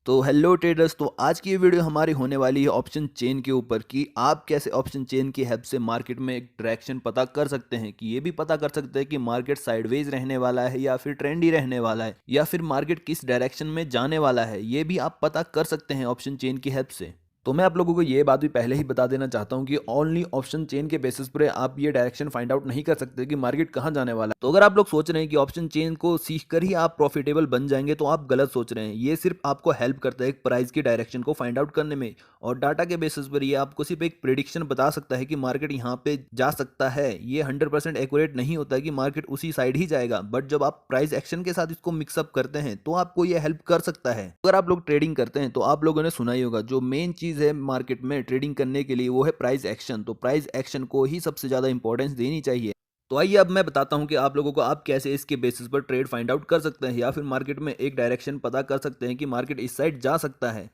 तो hello traders. तो आज की ये वीडियो हमारी होने वाली है ऑप्शन चेन के ऊपर कि आप कैसे ऑप्शन चेन की हेल्प से मार्केट में एक डायरेक्शन पता कर सकते हैं, कि ये भी पता कर सकते हैं कि मार्केट साइडवेज रहने वाला है या फिर ट्रेंडी रहने वाला है या फिर मार्केट किस डायरेक्शन में जाने वाला है। ये भी आप पता कर सकते हैं ऑप्शन चेन की हेल्प से। तो मैं आप लोगों को ये बात भी पहले ही बता देना चाहता हूँ कि ओनली ऑप्शन चेन के बेसिस पर आप ये डायरेक्शन फाइंड आउट नहीं कर सकते कि मार्केट कहाँ जाने वाला है। तो अगर आप लोग सोच रहे हैं कि ऑप्शन चेन को सीख कर ही आप प्रॉफिटेबल बन जाएंगे तो आप गलत सोच रहे हैं। ये सिर्फ आपको हेल्प करता है एक प्राइस की डायरेक्शन को फाइंड आउट करने में, और डाटा के बेसिस पर ये आपको सिर्फ एक प्रिडिक्शन बता सकता है कि मार्केट यहाँ पे जा सकता है। ये 100% एक्यूरेट नहीं होता है कि मार्केट उसी साइड ही जाएगा, बट जब आप प्राइस एक्शन के साथ इसको मिक्सअप करते हैं तो आपको ये हेल्प कर सकता है। अगर आप लोग ट्रेडिंग करते हैं तो आप लोगों ने सुना ही होगा, जो मेन चीज है मार्केट में ट्रेडिंग करने के लिए वो है प्राइस एक्शन। तो प्राइस एक्शन को ही सबसे ज्यादा इंपॉर्टेंस देनी चाहिए। तो आइए अब मैं बताता हूं कि आप लोगों को आप कैसे इसके बेसिस पर ट्रेड फाइंड आउट कर सकते हैं या फिर मार्केट में एक डायरेक्शन पता कर सकते हैं कि मार्केट इस साइड जा सकता है।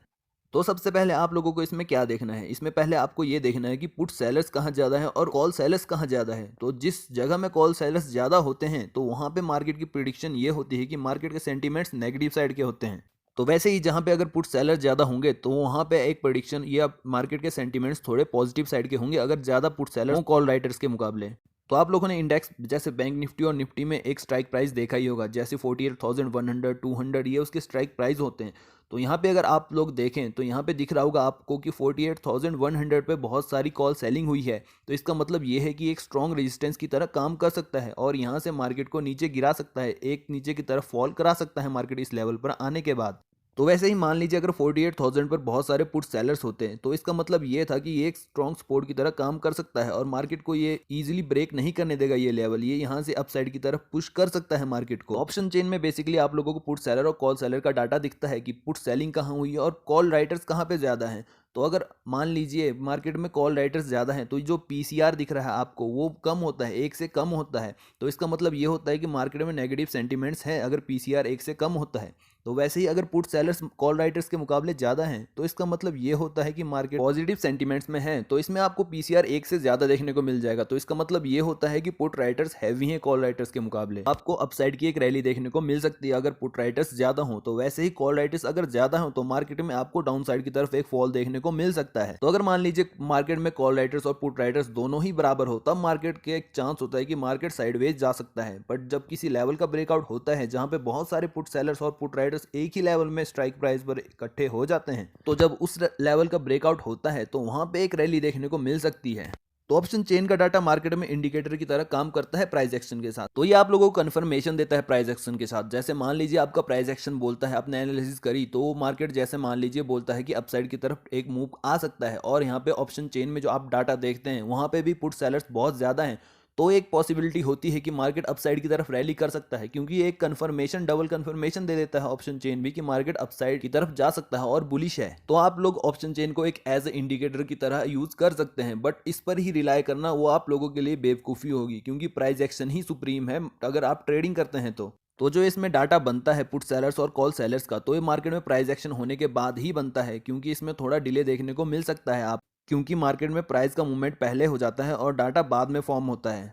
तो सबसे पहले आप लोगों को इसमें क्या देखना है, इसमें पहले आपको ये देखना है कि पुट सेलर्स कहाँ ज़्यादा है और कॉल सेलर्स कहाँ ज़्यादा है। तो जिस जगह में कॉल सेलर्स ज़्यादा होते हैं तो वहाँ पे मार्केट की प्रिडिक्शन ये होती है कि मार्केट के सेंटीमेंट्स नेगेटिव साइड के होते हैं। तो वैसे ही जहाँ पे अगर पुट सेलर ज़्यादा होंगे तो वहाँ पे एक प्रिडिक्शन या मार्केट के सेंटीमेंट्स थोड़े पॉजिटिव साइड के होंगे अगर ज़्यादा पुट सेलर हो कॉल राइटर्स के मुकाबले। तो आप लोगों ने इंडेक्स जैसे बैंक निफ्टी और निफ्टी में एक स्ट्राइक प्राइस देखा ही होगा, जैसे 48,100 200 ये उसके स्ट्राइक प्राइस होते हैं। तो यहाँ पे अगर आप लोग देखें तो यहाँ पे दिख रहा होगा आपको कि 48,100 पे बहुत सारी कॉल सेलिंग हुई है। तो इसका मतलब ये है कि एक स्ट्रॉन्ग रेजिस्टेंस की तरह काम कर सकता है और यहाँ से मार्केट को नीचे गिरा सकता है, एक नीचे की तरफ फॉल करा सकता है मार्केट इस लेवल पर आने के बाद। तो वैसे ही मान लीजिए अगर 48,000 पर बहुत सारे पुट सेलर्स होते हैं तो इसका मतलब ये था कि ये एक स्ट्रॉन्ग सपोर्ट की तरह काम कर सकता है और मार्केट को ये इजीली ब्रेक नहीं करने देगा। ये लेवल ये यहाँ से अपसाइड की तरफ पुश कर सकता है मार्केट को। ऑप्शन चेन में बेसिकली आप लोगों को पुट सेलर और कॉल सेलर का डाटा दिखता है कि पुट सेलिंग कहाँ हुई है और कॉल राइटर्स कहाँ पे ज़्यादा हैं। तो अगर मान लीजिए मार्केट में कॉल राइटर्स ज़्यादा हैं तो जो पीसीआर दिख रहा है आपको वो कम होता है, एक से कम होता है। तो इसका मतलब ये होता है कि मार्केट में नेगेटिव सेंटीमेंट्स हैं अगर पीसीआर एक से कम होता है। तो वैसे ही अगर पुट सेलर्स कॉल राइटर्स के मुकाबले ज़्यादा हैं तो इसका मतलब ये होता है कि मार्केट पॉजिटिव सेंटीमेंट्स में है। तो इसमें आपको पीसीआर एक से ज़्यादा देखने को मिल जाएगा। तो इसका मतलब ये होता है कि पुट राइटर्स हैवी हैं कॉल राइटर्स के मुकाबले। आपको अपसाइड की एक रैली देखने को मिल सकती है अगर पुट राइटर्स ज़्यादा हो। तो वैसे ही कॉल राइटर्स अगर ज़्यादा हो तो मार्केट में आपको डाउन साइड की तरफ एक फॉल देखने को मिल सकता है। तो अगर मान लीजिए मार्केट में कॉल राइटर्स और पुट राइटर्स दोनों ही बराबर हो तब मार्केट के एक चांस होता है कि मार्केट साइडवेज जा सकता है। बट जब किसी लेवल का ब्रेकआउट होता है जहां पे बहुत सारे पुट सेलर्स और पुट राइटर्स एक ही लेवल में स्ट्राइक प्राइस पर इकट्ठे हो जाते हैं, तो जब उस लेवल का ब्रेकआउट होता है तो वहां पे एक रैली देखने को मिल सकती है। तो ऑप्शन चेन का डाटा मार्केट में इंडिकेटर की तरह काम करता है प्राइस एक्शन के साथ। तो ये आप लोगों को कंफर्मेशन देता है प्राइस एक्शन के साथ। जैसे मान लीजिए आपका प्राइस एक्शन बोलता है, आपने एनालिसिस करी तो मार्केट जैसे मान लीजिए बोलता है कि अपसाइड की तरफ एक मूव आ सकता है और यहाँ पे ऑप्शन चेन में जो आप डाटा देखते हैं वहाँ पे भी पुट सेलर्स बहुत ज़्यादा हैं। तो एक पॉसिबिलिटी होती है कि मार्केट अपसाइड की तरफ रैली कर सकता है, क्योंकि ये एक कंफर्मेशन डबल कंफर्मेशन दे देता है ऑप्शन चेन भी कि मार्केट अपसाइड की तरफ जा सकता है और बुलिश है। तो आप लोग ऑप्शन चेन को एक एज ए इंडिकेटर की तरह यूज कर सकते हैं, बट इस पर ही रिलाई करना वो आप लोगों के लिए बेवकूफ़ी होगी, क्योंकि प्राइस एक्शन ही सुप्रीम है अगर आप ट्रेडिंग करते हैं तो जो इसमें डाटा बनता है पुट सेलर्स और कॉल सेलर्स का, तो ये मार्केट में प्राइस एक्शन होने के बाद ही बनता है, क्योंकि इसमें थोड़ा डिले देखने को मिल सकता है आप क्योंकि मार्केट में प्राइस का मूवमेंट पहले हो जाता है और डाटा बाद में फॉर्म होता है।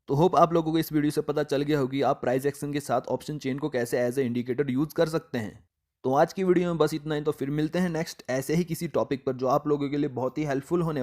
तो होप आप लोगों को इस वीडियो से पता चल गया होगी आप प्राइस एक्शन के साथ ऑप्शन चेन को कैसे एज ए इंडिकेटर यूज कर सकते हैं। तो आज की वीडियो में बस इतना ही। तो फिर मिलते हैं नेक्स्ट ऐसे ही किसी टॉपिक पर जो आप लोगों के लिए बहुत ही हेल्पफुल होने वाला